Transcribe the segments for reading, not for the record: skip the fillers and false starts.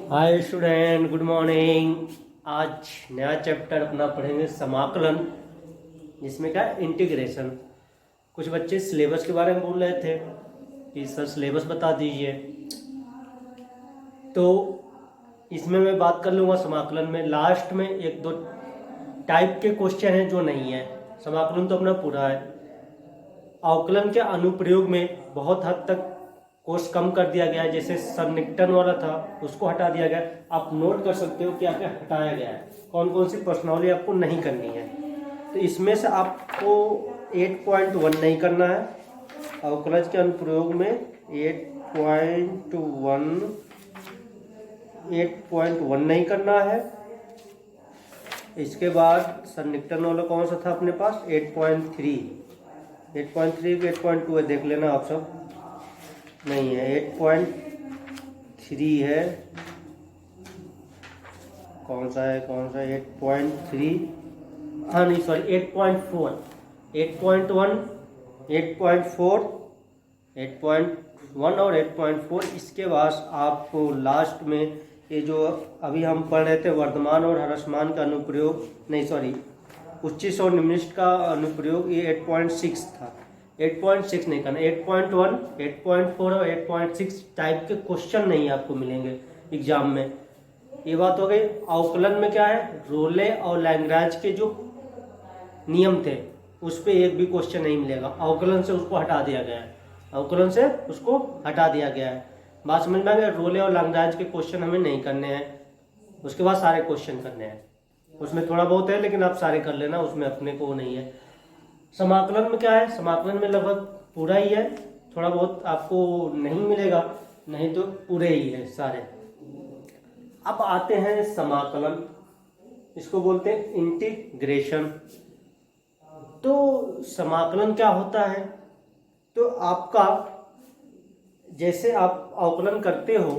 Hi student, good morning. आज नया chapter अपना पढ़ेंगे समाकलन, जिसमें क्या इंटीग्रेशन। कुछ बच्चे सिलेबस के बारे में बोल रहे थे कि सर सिलेबस बता दीजिए, तो इसमें मैं बात कर लूँगा। समाकलन में लास्ट में एक दो टाइप के क्वेश्चन हैं जो नहीं है। समाकलन तो अपना पूरा है। अवकलन के अनुप्रयोग में बहुत हद तक कोर्स कम कर दिया गया है। जैसे सन्निकटन वाला था उसको हटा दिया गया। आप नोट कर सकते हो क्या क्या हटाया गया है, कौन कौन सी प्रश्नावली आपको नहीं करनी है। तो इसमें से आपको 8.1 नहीं करना है। अवकलज के अनुप्रयोग में 8.1 नहीं करना है। इसके बाद सन्निकटन वाला कौन सा था अपने पास, 8.3 की 8.2 है, देख लेना आप सब। नहीं है, 8.3 है। कौन सा है 8.3, हाँ नहीं सॉरी 8.4, 8.1, 8.4, 8.1 और 8.4। इसके बाद आपको लास्ट में ये जो अभी हम पढ़ रहे थे वर्धमान और ह्रासमान का अनुप्रयोग, नहीं सॉरी उच्चिष्ट और निम्निष्ट का अनुप्रयोग, ये 8.6 था। 8.6 नहीं करना। 8.1, 8.4 और 8.6 टाइप के क्वेश्चन नहीं आपको मिलेंगे एग्जाम में। ये बात हो गई। अवकलन में क्या है, रोले और लैग्रांज के जो नियम थे उस पर एक भी क्वेश्चन नहीं मिलेगा। अवकलन से उसको हटा दिया गया है, अवकलन से उसको हटा दिया गया है। बात समझ में आ गया। रोले और लैग्रांज के क्वेश्चन हमें नहीं करने हैं। उसके बाद सारे क्वेश्चन करने हैं। उसमें थोड़ा बहुत है लेकिन आप सारे कर लेना, उसमें अपने को नहीं है। समाकलन में क्या है, समाकलन में लगभग पूरा ही है। थोड़ा बहुत आपको नहीं मिलेगा, नहीं तो पूरे ही है सारे। अब आते हैं समाकलन, इसको बोलते हैं इंटीग्रेशन। तो समाकलन क्या होता है, तो आपका जैसे आप अवकलन करते हो,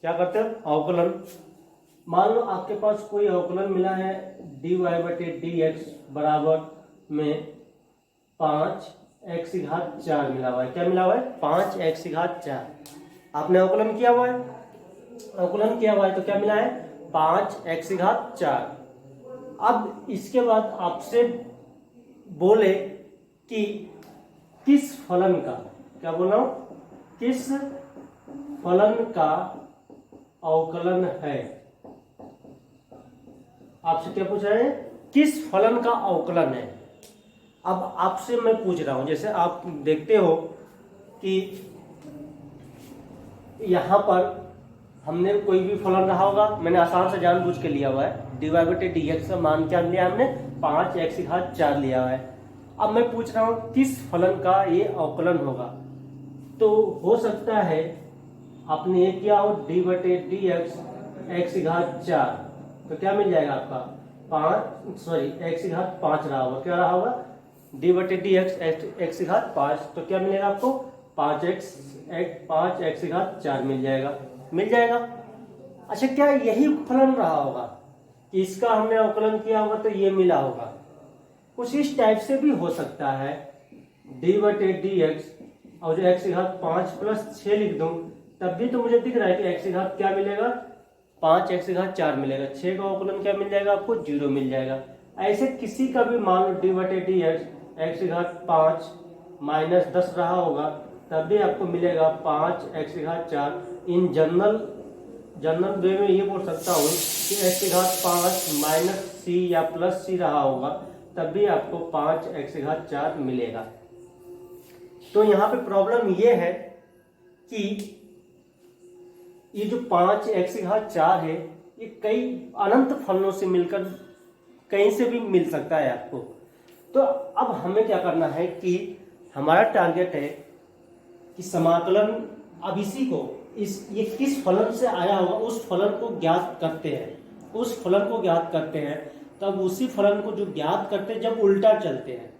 क्या करते हो अवकलन। मान लो आपके पास कोई अवकलन मिला है dy/dx बराबर में 5x⁴ मिला हुआ है। क्या मिला हुआ है, 5x⁴। आपने अवकलन किया हुआ है, अवकलन किया हुआ है तो क्या मिला है, 5x⁴। अब इसके बाद आपसे बोले कि किस फलन का, क्या बोल रहा हूं, किस फलन का अवकलन है। आपसे क्या पूछ रहे हैं, किस फलन का अवकलन है। अब आपसे मैं पूछ रहा हूं, जैसे आप देखते हो कि यहां पर हमने कोई भी फलन रहा होगा, मैंने आसान से जानबूझ के लिया हुआ है। dy/dx का मान क्या लिया हमने, 5x⁴ लिया हुआ है। अब मैं पूछ रहा हूं किस फलन का ये अवकलन होगा। तो हो सकता है आपने ये किया हो dy/dx x⁴, तो क्या मिल जाएगा आपका, x⁴ रहा होगा। क्या रहा होगा, dy/dx x⁴, तो क्या मिलेगा आपको, 5x⁴ मिल जाएगा। अच्छा, क्या यही फलन रहा होगा कि इसका हमने अवकलन किया होगा तो ये मिला होगा। कुछ इस टाइप से भी हो सकता है। dy/dx और जो x⁴ प्लस 6 लिख दूं तब भी तो मुझे दिख रहा है कि x⁴ क्या मिलेगा, 5x⁴ मिलेगा। 6 का अवकलन क्या मिल जाएगा आपको, 0 मिल जाएगा। ऐसे किसी का भी मान लो dy/dx x⁴ माइनस 10 रहा होगा तब भी आपको मिलेगा 5x⁴। इन जनरल वे में ये बोल सकता हूँ कि x⁴ माइनस c या प्लस c रहा होगा तब भी आपको 5x⁴ मिलेगा। तो यहाँ पे प्रॉब्लम ये है कि ये जो 5x⁴ है ये कई अनंत फलनों से मिलकर कहीं से भी मिल सकता है आपको। तो अब हमें क्या करना है कि हमारा टारगेट है कि समाकलन, अब इसी को ये किस फलन से आया होगा उस फलन को ज्ञात करते हैं, उस फलन को ज्ञात करते हैं। तब उसी फलन को जो ज्ञात करते हैं जब उल्टा चलते हैं,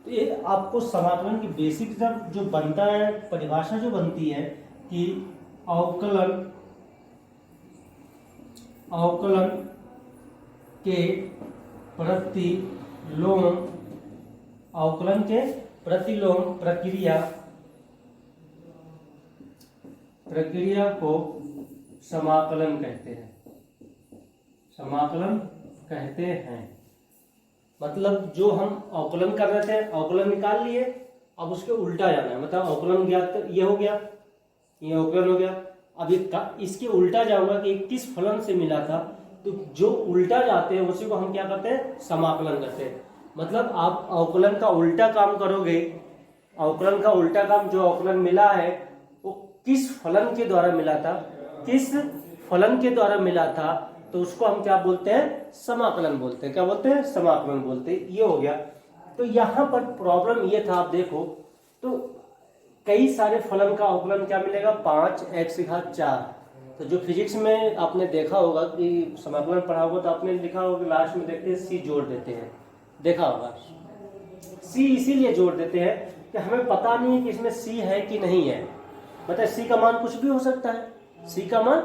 तो ये आपको समाकलन की बेसिक जो बनता है, परिभाषा जो बनती है कि अवकलन के प्रतिलोम, अवकलन के प्रतिलोम प्रक्रिया को समाकलन कहते हैं, समाकलन कहते हैं। मतलब जो हम अवकलन कर रहे थे, अवकलन निकाल लिए, अब उसके उल्टा जाना है। मतलब अवकलन गया तो ये हो गया, ये अवकलन हो गया। अब इसके उल्टा जाऊंगा कि किस फलन से मिला था, तो जो उल्टा जाते हैं उसी को हम क्या करते हैं, समाकलन करते हैं। मतलब आप अवकलन का उल्टा काम करोगे, अवकलन का उल्टा काम, जो अवकलन मिला है वो किस फलन के द्वारा मिला था, किस फलन के द्वारा मिला था, तो उसको हम क्या बोलते हैं, समाकलन बोलते हैं। क्या बोलते हैं, समाकलन बोलते हैं। ये हो गया। तो यहाँ पर प्रॉब्लम ये था, आप देखो तो कई सारे फलन का अवकलन क्या मिलेगा, 5x⁴। तो जो फिजिक्स में आपने देखा होगा कि समाकलन पढ़ा होगा, तो आपने लिखा होगा कि लास्ट में देखते हैं c जोड़ देते हैं, देखा होगा। c इसीलिए जोड़ देते हैं कि हमें पता नहीं है कि इसमें c है कि नहीं है। मतलब c का मान कुछ भी हो सकता है, c का मान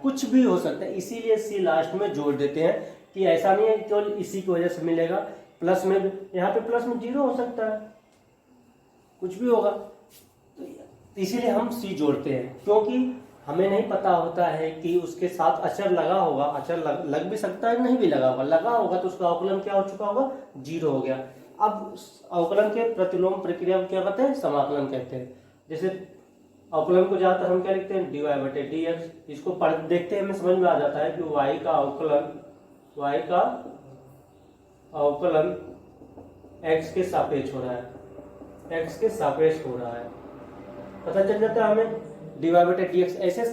कुछ भी हो सकता है, इसीलिए c लास्ट में जोड़ देते हैं कि ऐसा नहीं है केवल इसी की वजह से मिलेगा। प्लस में, यहाँ पे प्लस में 0 हो सकता है, कुछ भी होगा। तो इसीलिए हम c जोड़ते हैं, क्योंकि हमें नहीं पता होता है कि उसके साथ अचर लगा होगा, अचर लग भी सकता है, नहीं भी लगा होगा। लगा होगा तो उसका अवकलन क्या हो चुका होगा, 0 हो गया। अब अवकलन के प्रतिलोम प्रक्रिया को क्या कहते हैं, समाकलन कहते हैं। जैसे अवकलन को ज्यादातर हम क्या लिखते हैं, dy/dx। इसको पढ़ देखते हैं, हमें समझ में आ जाता है कि y का अवकलन x के सापेक्ष हो रहा है, x के सापेक्ष हो रहा है, पता चल जाता है हमें dy/dx। ऐसे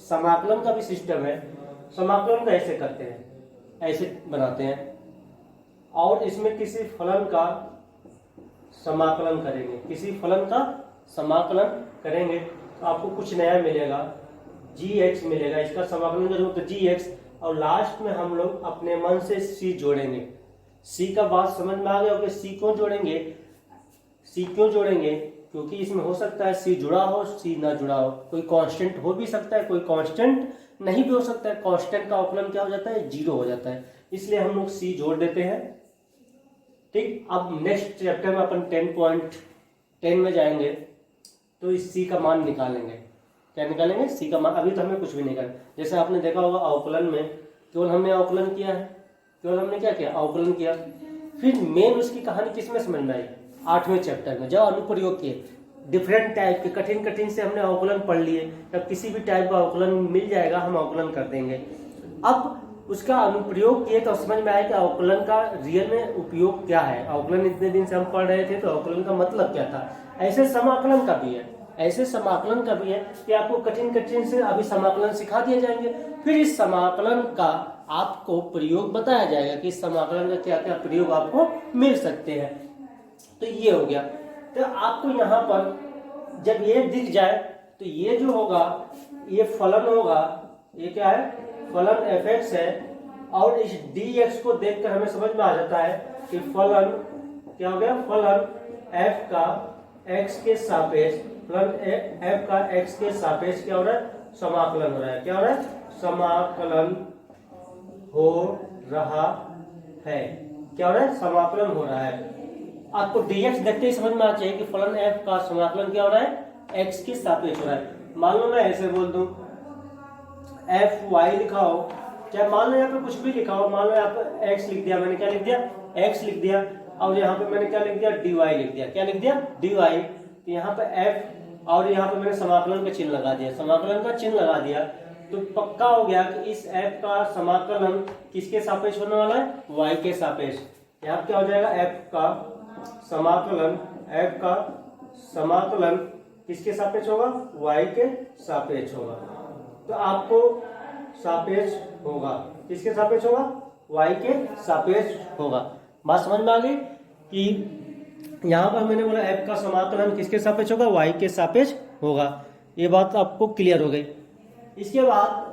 समाकलन का भी सिस्टम है, समाकलन को ऐसे करते हैं, ऐसे बनाते हैं। और इसमें किसी फलन का समाकलन करेंगे, किसी फलन का समाकलन करेंगे तो आपको कुछ नया मिलेगा, gx मिलेगा। इसका समाकलन करेंगे तो gx, और लास्ट में हम लोग अपने मन से c जोड़ेंगे। c का बात समझ में आ गया कि c क्यों जोड़ेंगे, c क्यों जोड़ेंगे, क्योंकि इसमें हो सकता है c जुड़ा हो, c ना जुड़ा हो। कोई कांस्टेंट हो भी सकता है, कोई कांस्टेंट नहीं भी हो सकता है। कांस्टेंट का अवकलन क्या हो जाता है, 0 हो जाता है, इसलिए हम लोग c जोड़ देते हैं। ठीक, अब नेक्स्ट चैप्टर में अपन 10.10 में जाएंगे तो इस c का मान निकालेंगे। क्या निकालेंगे, c का मान। अभी तो हमें कुछ भी नहीं करना। जैसे आपने देखा होगा अवकलन में केवल हमने अवकलन किया है, केवल हमने क्या किया, अवकलन किया। फिर मेन उसकी कहानी किसमें समझ में आई, 8वें चैप्टर में, जब अनुप्रयोग किए डिफरेंट टाइप के, कठिन कठिन से हमने अवकलन पढ़ लिए। जब किसी भी टाइप का अवकलन मिल जाएगा हम अवकलन कर देंगे। अब उसका अनुप्रयोग किए तो समझ में आया कि अवकलन का रियल में उपयोग क्या है। अवकलन इतने दिन से हम पढ़ रहे थे तो अवकलन का मतलब क्या था। ऐसे समाकलन का भी है, ऐसे समाकलन का भी है कि आपको कठिन कठिन से अभी समाकलन सिखा दिए जाएंगे, फिर इस समाकलन का आपको प्रयोग बताया जाएगा कि इस समाकलन का क्या क्या प्रयोग आपको मिल सकते हैं। तो ये हो गया। तो आपको यहाँ पर जब ये दिख जाए तो ये जो होगा ये फलन होगा, ये क्या है, फलन fx है। और इस dx को देखकर हमें समझ में आ जाता है कि फलन क्या हो गया, फलन f का x के सापेक्ष, फलन f का x के सापेक्ष क्या हो रहा है, समाकलन हो रहा है। क्या हो रहा है, समाकलन हो रहा है। क्या हो रहा है, समाकलन हो रहा है। आपको dx देखते ही समझ में आना चाहिए कि फलन f का समाकलन क्या हो रहा है, x के सापेक्ष हो रहा है। मान लो मैं ऐसे बोल दूं fy लिखा हो, चाहे मान लो यहाँ पे कुछ भी लिखा हो, मान लो यहाँ पे x लिख दिया मैंने, क्या लिख दिया, x लिख दिया। और यहाँ पे मैंने क्या लिख दिया, dy लिख दिया। क्या लिख दिया, dy। तो यहाँ पे f और यहाँ पे मैंने समाकलन का चिन्ह लगा दिया, समाकलन का चिन्ह लगा दिया तो पक्का हो गया कि इस f का समाकलन किसके सापेक्ष होने वाला है, y के सापेक्ष। यहाँ पे क्या हो जाएगा, f का समाकलन किसके सापेक्ष होगा, y के सापेक्ष होगा। तो आपको सापेक्ष होगा, किसके सापेक्ष होगा, y के सापेक्ष होगा। बात समझ में आ गई कि यहाँ पर मैंने बोला f का समाकलन किसके सापेक्ष होगा, y के सापेक्ष होगा। ये बात आपको क्लियर हो गई। इसके बाद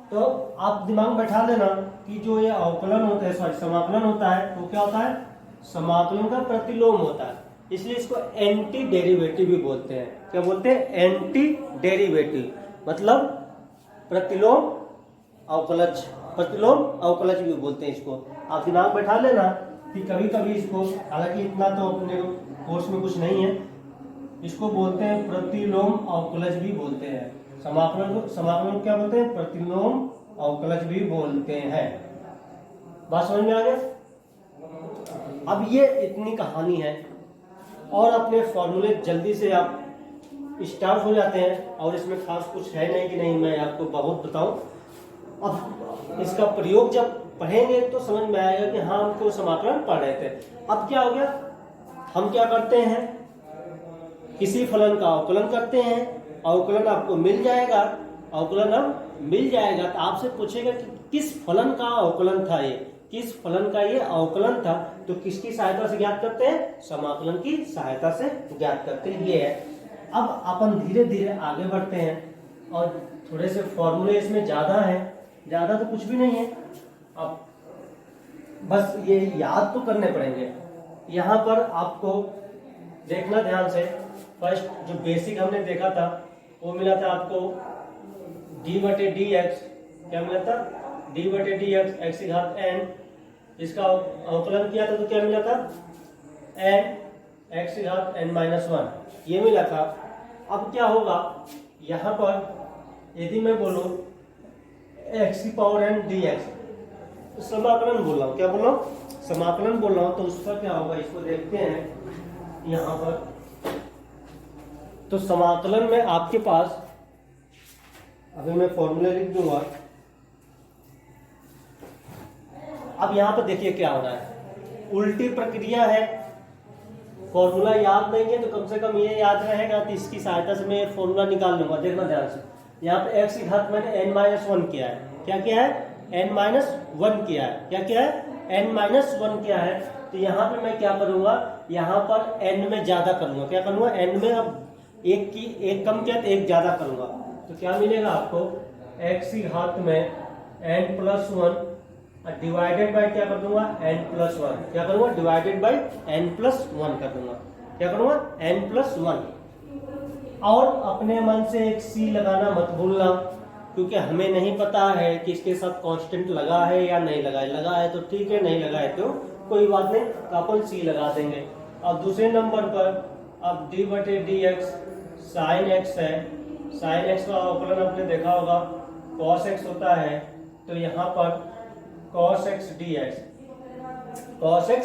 तो आप दिमाग में बैठा लेना कि जो ये अवकलन होता है, सॉरी समाकलन होता है, तो क्या होता है, समाकलन का प्रतिलोम होता है। इसलिए इसको एंटी डेरिवेटिव भी बोलते हैं। क्या बोलते हैं, एंटी डेरिवेटिव, मतलब प्रतिलोम अवकलज, प्रतिलोम अवकलज भी बोलते हैं इसको। आप दिमाग बैठा लेना कि कभी कभी इसको, हालांकि इतना तो अपने कोर्स में कुछ नहीं है, इसको बोलते हैं प्रतिलोम अवकलज भी बोलते हैं। समाकलन को क्या बोलते हैं? प्रतिलोम अवकलज भी बोलते हैं। बात समझ में आ गया? अब ये इतनी कहानी है और अपने फॉर्मूले जल्दी से आप स्टार्ट हो जाते हैं, और इसमें खास कुछ है नहीं कि नहीं मैं आपको बहुत बताऊं। अब इसका प्रयोग जब पढ़ेंगे तो समझ में आएगा कि हाँ, हम तो समाकलन पढ़ रहे थे। अब क्या हो गया, हम क्या करते हैं, किसी फलन का अवकलन करते हैं, अवकलन आपको मिल जाएगा, अवकलन अब मिल जाएगा तो आपसे पूछेगा कि किस फलन का अवकलन था ये, किस फलन का ये अवकलन था, तो किसकी सहायता से ज्ञात करते हैं? समाकलन की सहायता से ज्ञात करते हैं। ये है। अब अपन धीरे धीरे आगे बढ़ते हैं और थोड़े से फॉर्मूले इसमें ज्यादा है, ज्यादा तो कुछ भी नहीं है, अब बस ये याद तो करने पड़ेंगे। यहाँ पर आपको देखना ध्यान से, फर्स्ट जो बेसिक हमने देखा था वो मिला था आपको d/dx, क्या मिला था? d/dx x की घात n, इसका अवकलन किया था तो क्या मिला था? n x की घात n-1, ये मिला था। अब क्या होगा, यहाँ पर यदि मैं बोलूं x की पावर n dx, समाकलन बोल रहा हूँ, क्या बोल रहा हूँ? समाकलन बोल रहा हूँ, तो उसका क्या होगा इसको देखते हैं यहाँ पर। तो समाकलन में आपके पास, अभी मैं फॉर्मूला लिख दूंगा। अब यहाँ पर देखिए क्या हो रहा है, उल्टी प्रक्रिया है। फॉर्मूला याद नहीं है तो कम से कम ये याद रहेगा, तो इसकी सहायता से मैं फॉर्मूला निकाल लूंगा। देखना ध्यान से, यहाँ पे x की घात मैंने n-1 किया है, क्या किया है? n-1 किया है, क्या किया है? n-1 किया है। तो यहाँ पे मैं क्या करूंगा, यहाँ पर n में ज्यादा करूंगा, क्या करूंगा? n में अब एक कम किया तो एक ज्यादा करूंगा, तो क्या मिलेगा आपको? x की घात में n+1 डिवाइडेड बाय क्या कर दूंगा? n+1, क्या करूंगा? डिवाइडेड बाय n+1 कर दूंगा, क्या करूंगा? n+1। और अपने मन से एक c लगाना मत भूलना, क्योंकि हमें नहीं पता है कि इसके साथ कांस्टेंट लगा है या नहीं लगा है। लगा है तो ठीक है, नहीं लगा है तो कोई बात नहीं, तो अपन c लगा देंगे। अब दूसरे नंबर पर अब d/dx sin x है, sin x का अवकलन आपने देखा होगा cos x होता है, तो यहाँ पर cos x dx, cos x,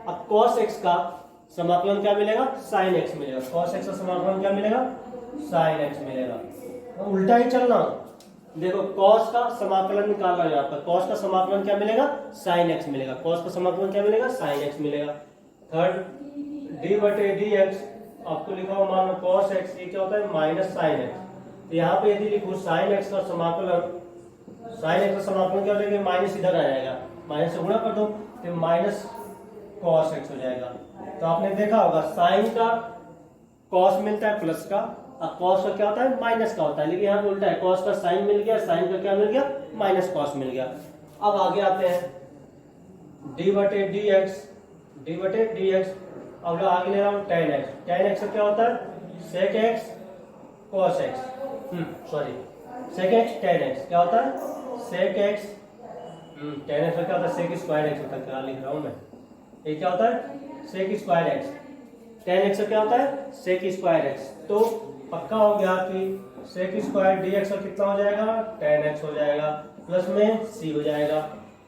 अब cos x का समाकलन क्या मिलेगा? sin x मिलेगा। cos x का समाकलन क्या मिलेगा? sin x मिलेगा। उल्टा ही चलना, देखो cos का समाकलन निकालना है, यहाँ पर cos का समाकलन क्या मिलेगा? sin x मिलेगा। cos का समाकलन क्या मिलेगा? sin x मिलेगा। थर्ड d/dx आपको लिखा हुआ मान लो cos x, ये क्या होता है? Minus sin x। तो यहाँ पे यदि लिखूं sin x का समाकलन, sin x का समाकलन क्या हो जाएगा? माइनस इधर आ जाएगा, माइनस से गुणा कर दो तो माइनस cos x हो जाएगा। तो आपने देखा होगा sin का cos मिलता है प्लस का, और cos का क्या होता है? माइनस का होता है, लेकिन यहाँ पे उल्टा है, cos का sin मिल गया, sin का क्या मिल गया? माइनस cos मिल गया। अब आगे आते हैं d/dx, अब आगे ले रहा हूँ tan x, tan x का क्या होता है? sec x cos x, sorry sec x tan x, क्या होता है? sec x, tan x का क्या होता है? sec स्क्वायर x होता है, क्या लिख रहा हूँ मैं, ये क्या होता है? sec square x, tan x का क्या होता है? sec square x। तो पक्का हो गया कि sec स्क्वायर dx का कितना हो जाएगा? tan x हो जाएगा, प्लस में c हो जाएगा।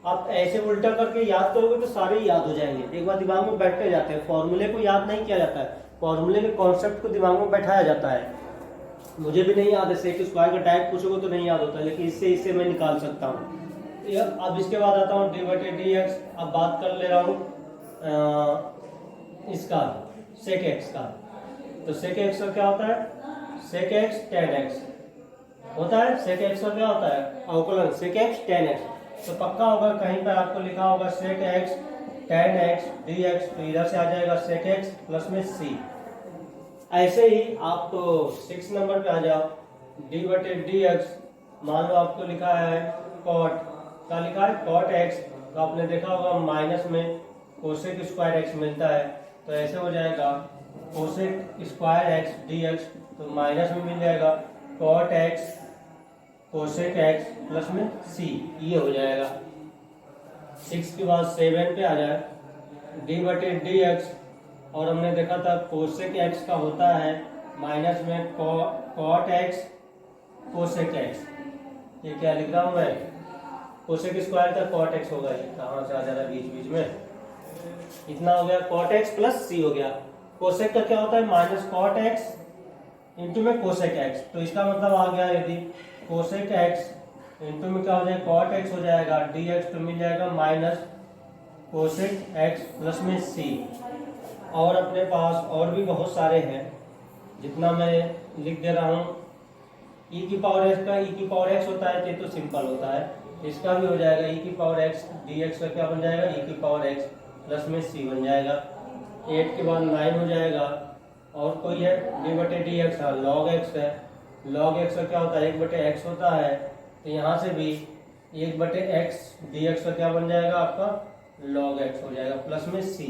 आप ऐसे उल्टा करके याद करोगे तो सारे याद हो जाएंगे, एक बार दिमाग में बैठते जाते हैं। फॉर्मूले को याद नहीं किया जाता है, फॉर्मूले के कॉन्सेप्ट को दिमाग में बैठाया जाता है। मुझे भी नहीं याद है, सेक स्क्वायर का डायरेक्ट पूछोगे तो नहीं याद होता, लेकिन इससे मैं निकाल सकता हूँ। अब इसके बाद आता हूँ d/dx। अब बात कर ले रहा हूँ इसका sec x का। तो sec x का क्या होता है? sec x tan x होता है। sec x का क्या होता है? अवकलन sec x tan x। तो पक्का होगा कहीं पर आपको लिखा होगा sec x tan x dx, तो इधर से आ जाएगा sec x प्लस में c। ऐसे ही आप तो 6 नंबर पे आ जाओ, d/dx मान लो आपको लिखा है cot, क्या लिखा है? cot x, तो आपने देखा होगा माइनस में cosec स्क्वायर x मिलता है, तो ऐसे हो जाएगा cosec स्क्वायर x dx, तो माइनस में मिल जाएगा cot x cosec x plus में c, ये हो जाएगा। 6 के बाद 7 पे आ जाए, d/dx, और हमने देखा था cosec x का होता है माइनस में cot x कोसेक एक्स, ये क्या लिख रहा हूँ मैं, कोसेक स्क्वायर का कॉट एक्स होगा, ये कहाँ से आ जा रहा है बीच बीच में, इतना हो गया कॉट एक्स प्लस सी हो गया। कोसेक का क्या होता है, माइनस कॉट एक्स इंटू में कोसेक एक्स, तो इसका मतलब आ गया यदि कोसेक एक्स इंटू में क्या हो जाएगा कॉट एक्स हो जाएगा डी एक्स, तो मिल जाएगा माइनस कोसेक एक्स प्लस में सी। और अपने पास और भी बहुत सारे हैं, जितना मैं लिख दे रहा हूँ। ई की पावर एक्स का ई की पावर एक्स होता है, ये तो सिंपल होता है, इसका भी हो जाएगा ई की पावर एक्स डी एक्स का क्या बन जाएगा ई की पावर एक्स प्लस में सी बन जाएगा। 8 के बाद 9 हो जाएगा, और कोई है डी बटे डी एक्स, हाँ लॉग एक्स है, लॉग एक्स का क्या होता है 1 बटे एक्स होता है, तो यहाँ से भी 1 बटे एक्स डी एक्स का क्या बन जाएगा आपका लॉग एक्स हो जाएगा प्लस में सी।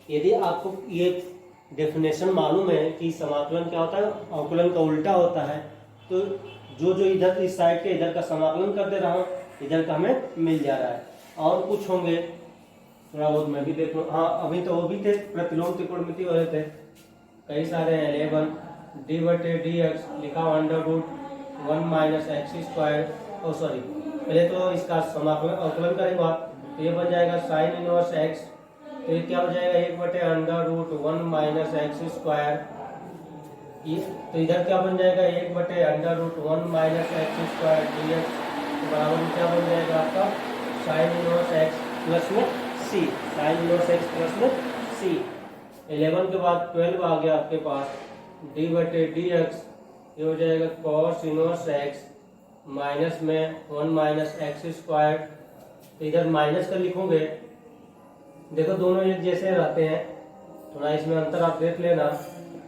यदि आपको ये डेफिनेशन मालूम है कि समाकलन क्या होता है, अवकलन का उल्टा होता है, तो जो जो इधर इस साइड के इधर का समाकलन कर दे रहा हूँ, इधर का हमें मिल जा रहा है। और कुछ होंगे थोड़ा बहुत मैं भी देख लूँ, हाँ अभी तो वो भी थे प्रतिलोम त्रिकोणमिति वाले थे, कई सारे हैं। 11 डी बटे डी एक्स लिखा under root 1 minus X square, oh sorry पहले तो इसका समाकलन अवकलन करेंगे, तो ये बन जाएगा साइन इनवर्स एक्स, तो ये क्या हो जाएगा 1 बटे under root 1 minus X square, तो इधर क्या बन जाएगा 1 बटे under root 1 minus X square D X, तो बराबर में क्या बन जाएगा आपका साइन इनवर्स एक्स प्लस में सी, साइन इनवर्स एक्स प्लस में सी। 11 के बाद 12 आ गया आपके पास, डी बटे डी एक्स, ये हो जाएगा कॉस इनवर्स एक्स माइनस में 1 माइनस एक्स स्क्वायर, तो इधर माइनस का लिखोगे, देखो दोनों एक जैसे रहते हैं, थोड़ा इसमें अंतर आप देख लेना,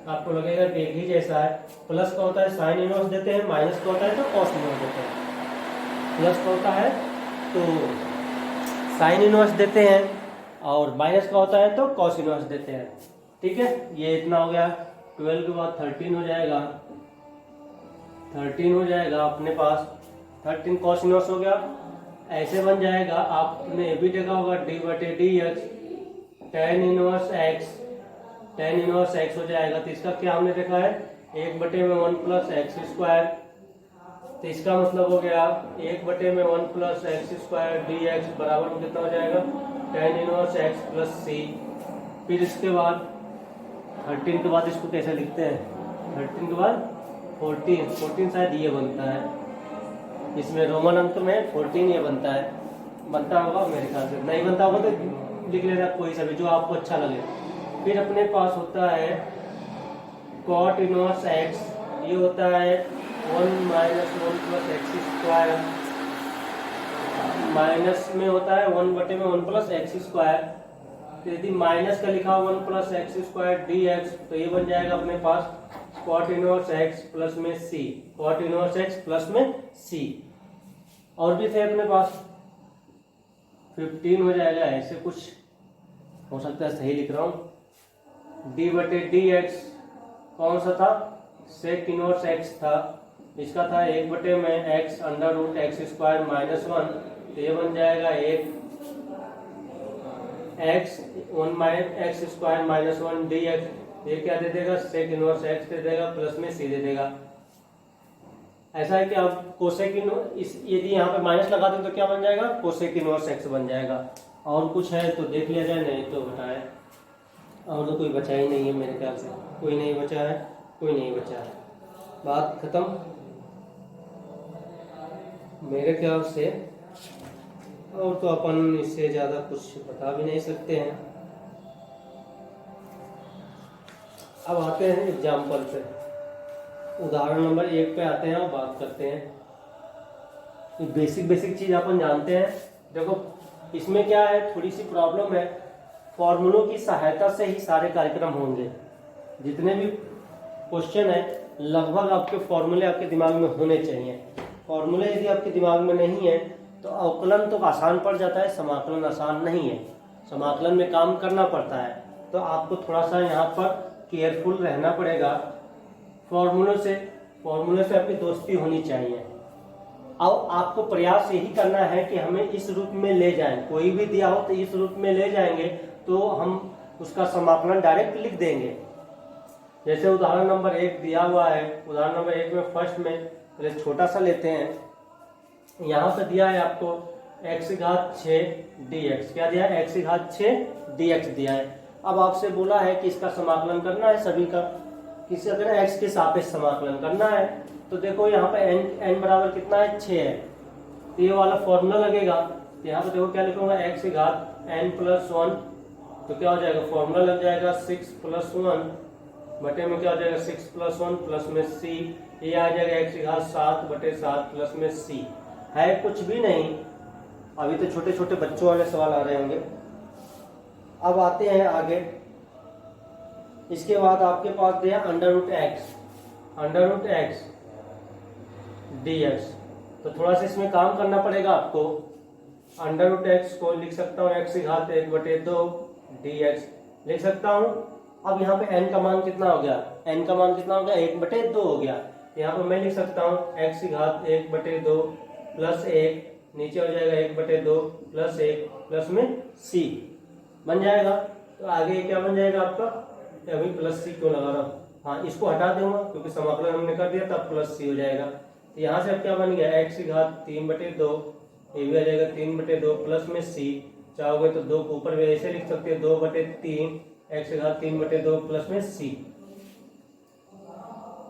आपको लगेगा कि एक ही जैसा है। प्लस का होता है साइन इनवर्स देते हैं, माइनस का होता है तो कॉस इनवर्स देते हैं। प्लस का होता है तो साइन इनवर्स देते हैं, और माइनस का होता है तो कॉस इनवर्स देते हैं। ठीक है, ये इतना हो गया। 12 के बाद 13 हो जाएगा, 13 हो जाएगा अपने पास, 13 कॉस इनवर्स हो गया, ऐसे बन जाएगा। आपने ये भी देखा होगा डी बटे D x tan inverse x, tan inverse x हो जाएगा, तो इसका क्या हमने देखा है 1 बटे में 1 प्लस एक्स स्क्वायर, तो इसका मतलब हो गया 1 बटे में 1 plus x square D x बराबर में कितना हो जाएगा टेन इनवर्स एक्स प्लस सी। फिर इसके बाद 13 के बाद इसको कैसे लिखते हैं, 13 के बाद 14 शायद ये बनता है, इसमें रोमन अंक में 14 ये बनता है, बनता होगा मेरे ख्याल से, नहीं बनता होगा तो लिख लेना कोई सा भी जो आपको अच्छा लगे। फिर अपने पास होता है कॉट इनवर्स एक्स, ये होता है 1 minus 1 plus x square, minus में होता है 1 बटे में 1 प्लस एक्स स्क्वायर, तो यदि माइनस का लिखा 1 plus x square D X, तो ये बन जाएगा अपने पास कॉट इनवर्स एक्स प्लस में सी, कॉट इनवर्स एक्स प्लस में सी। और भी थे अपने पास, 15 हो जाएगा, ऐसे कुछ हो सकता है सही लिख रहा हूँ। डी बटे डी एक्स कौन सा था, सेक इनवर्स एक्स था, इसका था 1 बटे में X under root X square minus 1, तो ये बन जाएगा 1 X 1 minus X square minus 1 D X, ये क्या दे देगा सेक इनवर्स एक्स दे देगा प्लस में सी दे देगा। ऐसा है कि अब कोसेक यदि यहाँ पे माइनस लगा दें तो क्या बन जाएगा कोसेक इनवर्स एक्स बन जाएगा। और कुछ है तो देख लिया जाए, नहीं तो बताए। और तो कोई बचा ही नहीं है मेरे ख्याल से, कोई नहीं बचा है, कोई नहीं बचा है, बात खत्म मेरे ख्याल से। और तो अपन इससे ज़्यादा कुछ बता भी नहीं सकते हैं। अब आते हैं एग्जाम्पल पे, उदाहरण नंबर 1 पे आते हैं और बात करते हैं। बेसिक चीज़ अपन जानते हैं। देखो इसमें क्या है, थोड़ी सी प्रॉब्लम है, फॉर्मूलों की सहायता से ही सारे कार्यक्रम होंगे। जितने भी क्वेश्चन है लगभग आपके फॉर्मूले आपके दिमाग में होने चाहिए। फॉर्मूले यदि आपके दिमाग में नहीं है तो अवकलन तो आसान पड़ जाता है, समाकलन आसान नहीं है। समाकलन में काम करना पड़ता है, तो आपको थोड़ा सा यहाँ पर केयरफुल रहना पड़ेगा। फॉर्मूलों से आपकी दोस्ती होनी चाहिए। अब आपको प्रयास यही करना है कि हमें इस रूप में ले जाएं, कोई भी दिया हो तो इस रूप में ले जाएंगे तो हम उसका समाकलन डायरेक्ट लिख देंगे। जैसे उदाहरण नंबर 1 दिया हुआ है, उदाहरण नंबर 1 में फर्स्ट में पहले छोटा सा लेते हैं। यहाँ पे दिया है आपको x घात 6 dx, क्या दिया है? x घात 6 dx दिया है। अब आपसे बोला है कि इसका समाकलन करना है सभी का, किसी अगर x के सापेक्ष समाकलन करना है तो देखो यहाँ पे n बराबर कितना है? 6 है, तो ये वाला फॉर्मूला लगेगा। यहाँ पे देखो क्या लिखूंगा? x घात n प्लस 1, तो क्या हो जाएगा? फॉर्मूला लग जाएगा 6 प्लस 1 बटे में क्या हो जाएगा? 6 प्लस 1 प्लस में c, ये आ जाएगा x घात 7 बटे 7 प्लस में c। है कुछ भी नहीं, अभी तो छोटे छोटे बच्चों वाले सवाल आ रहे होंगे। अब आते हैं आगे। इसके बाद आपके पास दिया अंडर रूट एक्स dx, तो थोड़ा सा इसमें काम करना पड़ेगा आपको। अंडर रूट एक्स को लिख सकता हूँ x घात 1 बटे 2 dx लिख सकता हूँ। अब यहाँ पे n का मान कितना हो गया? n का मान कितना हो गया? 1 बटे 2 हो गया। यहाँ पे मैं लिख सकता हूँ x घात 1 बटे 2 प्लस 1, नीचे हो जाएगा 1 बटे 2 प्लस 1 प्लस में c बन जाएगा। तो आगे क्या बन जाएगा आपका? अभी प्लस c क्यों लगा रहा हूँ? हाँ, इसको हटा दूंगा क्योंकि समाकलन हमने कर दिया, तब प्लस c हो जाएगा। तो यहाँ से अब क्या बन गया? x घात 3 बटे 2, ये भी आ जाएगा 3 बटे 2 प्लस में c। चाहोगे तो 2 को ऊपर भी ऐसे लिख सकते हैं, 2 बटे 3 x घात 3 बटे 2 प्लस में c।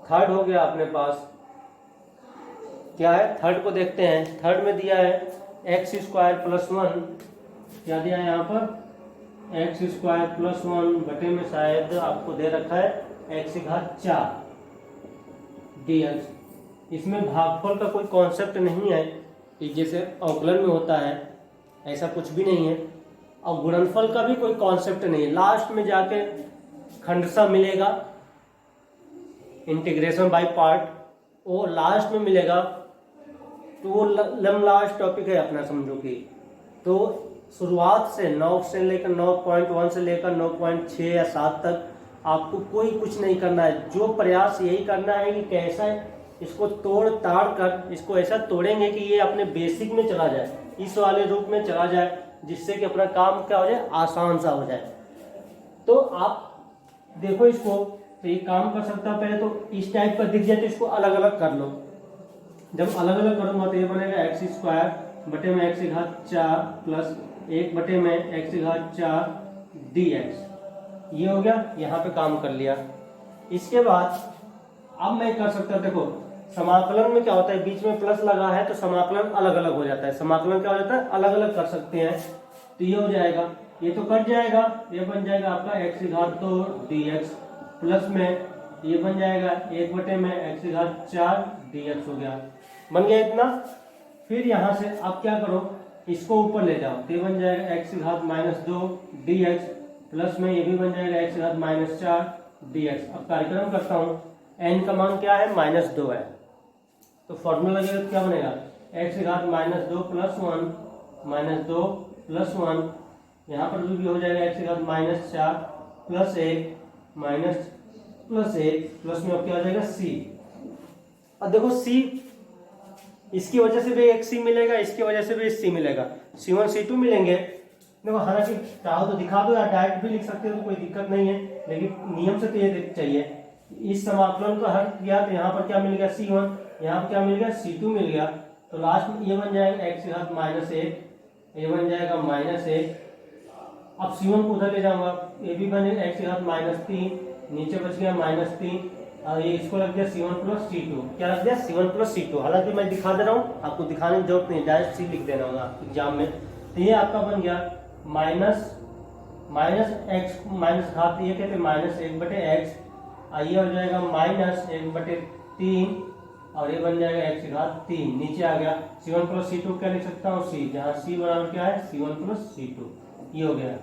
थर्ड हो गया अपने पास, क्या है? थर्ड को देखते हैं। थर्ड में दिया है एक्स स्क्वायर प्लस 1, क्या दिया है यहाँ पर? एक्स स्क्वायर प्लस 1 बटे में शायद आपको दे रखा है x घात 4 dx। इसमें भागफल का कोई कॉन्सेप्ट नहीं है कि जैसे अवकलन में होता है, ऐसा कुछ भी नहीं है। और गुणनफल का भी कोई कॉन्सेप्ट नहीं है। लास्ट में जाके खंडसा मिलेगा, इंटीग्रेशन बाय पार्ट, वो लास्ट में मिलेगा। तो वो लास्ट टॉपिक है अपना, समझो कि। तो शुरुआत से 9 से लेकर 9.1 से लेकर 9.6 या 7 तक आपको कोई कुछ नहीं करना है। जो प्रयास यही करना है कि कैसा इसको तोड़ ताड़ कर इसको ऐसा तोड़ेंगे कि ये अपने बेसिक में चला जाए, इस वाले रूप में चला जाए, जिससे कि अपना काम क्या हो जाए? आसान सा हो जाए। तो आप देखो इसको, तो ये काम कर सकता है। पहले तो इस टाइप का दिख जाए तो इसको अलग अलग कर लो। जब अलग अलग करूंगा तो ये बनेगा एक्स स्क्वायर बटे में एक्स घात 4 प्लस 1 बटे में एक्स घात 4 dx। ये हो गया, यहाँ पे काम कर लिया। इसके बाद अब मैं कर सकता हूँ, देखो समाकलन में क्या होता है? बीच में प्लस लगा है तो समाकलन अलग अलग हो जाता है। समाकलन क्या हो जाता है? अलग अलग कर सकते हैं। तो ये हो जाएगा, ये तो कट जाएगा, ये बन जाएगा आपका एक्स घात 2 dx प्लस में ये बन जाएगा 1 बटे में एक्स घात 4 dx हो गया। बन गया इतना। फिर यहाँ से आप क्या करो? इसको ऊपर ले जाओ, तो ये बन जाएगा एक्स घात -2 dx प्लस में ये भी बन जाएगा एक्स घात -4 dx। अब कार्यक्रम करता हूँ, n का मान क्या है? -2 है, तो फॉर्मूला लगेगा तो क्या बनेगा? एक्स घात -2 प्लस 1 -2 प्लस 1, यहाँ पर भी हो जाएगा एक्स घात -4 प्लस 1 प्लस 1 प्लस में अब क्या हो जाएगा? c। अब देखो c, इसकी वजह से भी एक c मिलेगा, इसकी वजह से भी एक c मिलेगा, c1 c2 मिलेंगे। देखो हालांकि चाहो तो दिखा दो या डायरेक्ट भी लिख सकते हो, तो कोई दिक्कत नहीं है, लेकिन नियम से तो ये चाहिए। इस समाकलन को हल किया तो यहाँ पर क्या मिल गया? c1, यहाँ पर क्या मिल गया? c2 मिल गया। तो लास्ट में ये बन जाएगा एक्स घात -1, ये बन जाएगा -1। अब c1 को उधर ले जाऊंगा, ये भी बन जाएगा एक्स घात -3, नीचे बच गया -3, और ये इसको लग गया c1 प्लस c2। क्या लग गया? c1 plus c2। हालांकि मैं दिखा दे रहा हूँ, आपको दिखाने की जरूरत नहीं, डायरेक्ट c लिख देना होगा एग्जाम में। तो ये आपका बन गया एक्स माइनस घात, ये कहते हैं -1 बटे एक्स, ये हो जाएगा -1 बटे 3, और ये बन जाएगा एक्स घात 3। नीचे आ गया c1 प्लस c2, क्या लिख सकता हूँ? c, जहाँ c बराबर क्या है? c1 plus c2। ये हो गया।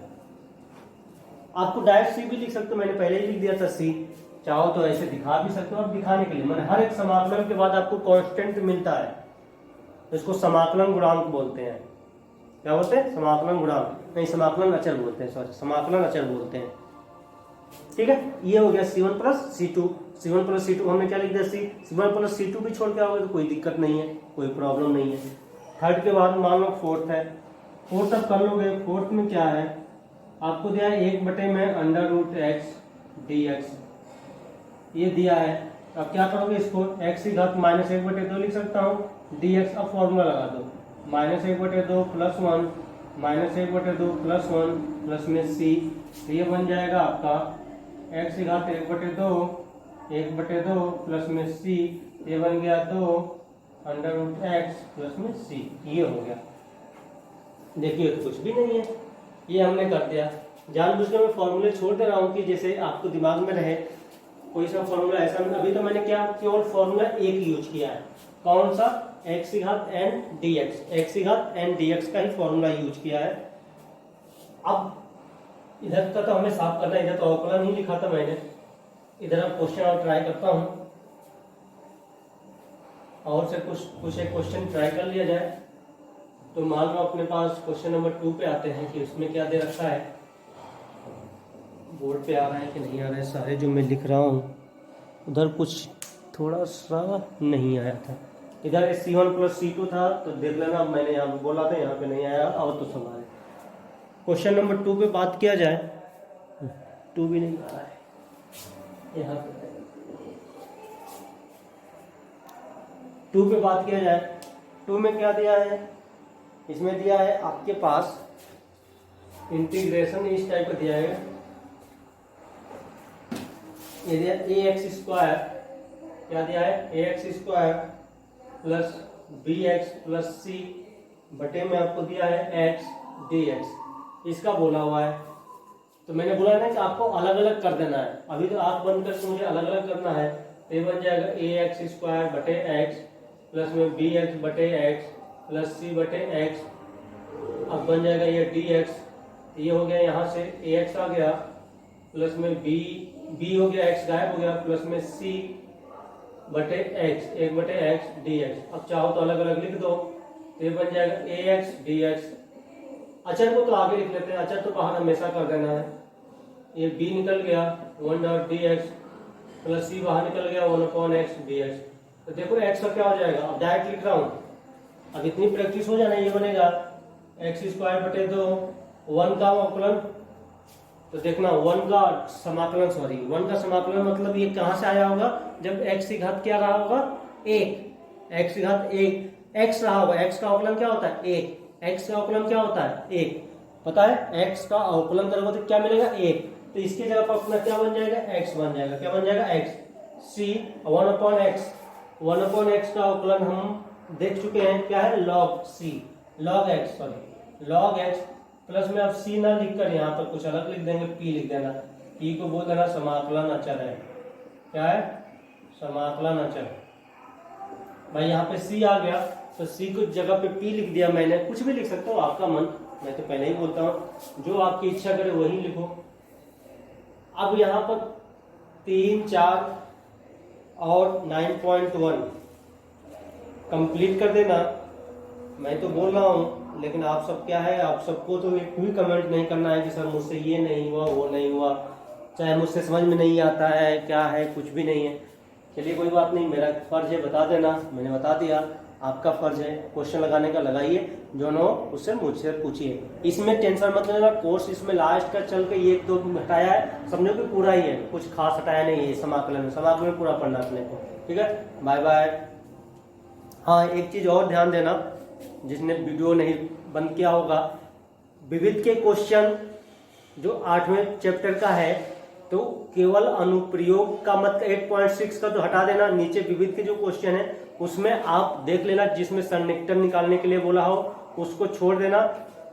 आपको डायरेक्ट c भी लिख सकते हो, मैंने पहले ही लिख दिया था c। चाहो तो ऐसे दिखा भी सकते हो। और दिखाने के लिए मैंने हर एक समाकलन के बाद आपको कांस्टेंट मिलता है, तो इसको समाकलन गुणांक बोलते हैं। क्या बोलते हैं? समाकलन गुणांक नहीं, समाकलन अचर बोलते हैं, सॉरी समाकलन अचर बोलते हैं। ठीक है, ये हो गया c1 plus c2। c1 plus c2 हमने क्या लिख दिया? c1 प्लस c2 भी छोड़ के आओगे तो कोई दिक्कत नहीं है, कोई प्रॉब्लम नहीं है। थर्ड के बाद मान लो फोर्थ है, फोर्थ अब कर लोगे। फोर्थ में क्या है? आपको दिया है 1 बटे में अंडर रूट एक्स dx, ये दिया है। अब क्या करोगे इसको, x की घात -1/2 लिख सकता हूँ, dx। अब फॉर्मूला लगा दो, -1/2 + 1 -1/2 + 1 प्लस में c, तो ये बन जाएगा आपका x की घात 1/2 प्लस में c, ये बन गया 2√x प्लस में c, ये हो गया। देखिए तो कुछ भी नहीं है, ये हमने कर दिया। जानबूझ के मैं फॉर्मूले छोड़ दे रहा हूँ कि जैसे आपको दिमाग में रहे कोई सा फॉर्मूला ऐसा। अभी तो मैंने क्या केवल फॉर्मूला एक यूज किया है, कौन सा, x की घात n dx, x की घात n dx का ही फॉर्मूला यूज किया है। अब इधर का तो हमें साफ करना है, इधर तो अवकलन ही लिखा था मैंने। इधर अब क्वेश्चन और ट्राई करता हूँ, और से कुछ एक क्वेश्चन ट्राई कर लिया जाए। तो मान लो अपने पास क्वेश्चन नंबर 2 पे आते हैं कि उसमें क्या दे रखा है, बोर्ड पे आ रहा है कि नहीं आ रहा है, सारे जो मैं लिख रहा हूँ उधर कुछ थोड़ा सा नहीं आया था। इधर C1 + C2 था, तो देख लेना, मैंने यहाँ पे बोला था, यहाँ पे नहीं आया, और तो सब आए। क्वेश्चन नंबर 2 पे बात किया जाए, 2 भी नहीं आ रहा है यहाँ पे। 2 पे बात किया जाए, 2 में क्या दिया है, इसमें दिया है आपके पास इंटीग्रेशन इस टाइप का दिया है, ये दिया ax², क्या दिया है, ax² plus bx plus c बटे में आपको दिया है x dx, इसका बोला हुआ है। तो मैंने बोला ना कि आपको अलग अलग कर देना है, अभी तो आंख बंद करके मुझे अलग अलग करना है। तो ये बन जाएगा ax² बटे x प्लस में bx बटे x प्लस c बटे x। अब बन जाएगा ये dx, ये हो गया, यहाँ से ax आ गया प्लस में b हो गया, x गायब हो गया, प्लस में c बटे x, 1/x dx। अब चाहो तो अलग अलग लिख दो, तो ये बन जाएगा ax dx। अचर को तो आगे लिख लेते हैं, अचर तो बाहर हमेशा कर देना है। ये b निकल गया 1.dx प्लस c बाहर निकल गया 1/x dx। तो देखो x का क्या हो जाएगा, अब डायरेक्ट लिख रहा हूँ, अब इतनी प्रैक्टिस हो जाना, ये बनेगा x² बटे 2, 1 का अवकलन, तो देखना 1 का समाकलन, 1 का समाकलन मतलब ये कहाँ से आया होगा, जब x की घात क्या रहा होगा, 1, x की घात 1, x रहा होगा, x का अवकलन क्या होता है, 1, x का अवकलन क्या होता है, 1, पता है, x का अवकलन करोगे तो क्या मिलेगा, 1, तो इसके जगह पर अपना क्या बन जाएगा, x बन जाएगा, क्या बन जाएगा, x, c 1/x का अवकलन हम देख चुके हैं, क्या है, log x प्लस में अब c ना लिखकर यहाँ पर कुछ अलग लिख देंगे, p लिख देना, p को बोल देना समाकलन अचर है, क्या है, समाकलन अचर। भाई यहाँ पे c आ गया, तो c को जगह पे p लिख दिया मैंने, कुछ भी लिख सकता हूँ, आपका मन, मैं तो पहले ही बोलता हूँ, जो आपकी इच्छा करे वही लिखो। अब यहाँ पर 3, 4 और 9.1 कंप्लीट कर देना। मैं तो बोल रहा हूँ, लेकिन आप सब क्या है, आप सबको तो एक भी कमेंट नहीं करना है कि सर मुझसे ये नहीं हुआ, वो नहीं हुआ, चाहे मुझसे समझ में नहीं आता है, क्या है, कुछ भी नहीं है। चलिए कोई बात नहीं, मेरा फर्ज है बता देना, मैंने बता दिया, आपका फर्ज है क्वेश्चन लगाने का, लगाइए, जो न हो उससे मुझसे पूछिए। इसमें टेंशन मत लेना, कोर्स इसमें लास्ट का चल के 1-2 हटाया है, समझो कि पूरा ही है, कुछ खास हटाया नहीं है। समाकलन में पूरा पढ़ना अपने को, ठीक है। Bye bye. हाँ, एक चीज और ध्यान देना, जिसने वीडियो नहीं बंद किया होगा, विविध के क्वेश्चन जो 8वें चैप्टर का है, तो केवल अनुप्रयोग का मत 8.6 का तो हटा देना, नीचे विविध के जो क्वेश्चन है उसमें आप देख लेना, जिसमें सन्निकटन निकालने के लिए बोला हो उसको छोड़ देना,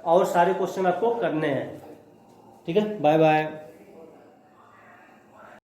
और सारे क्वेश्चन आपको करने हैं, ठीक है। Bye bye.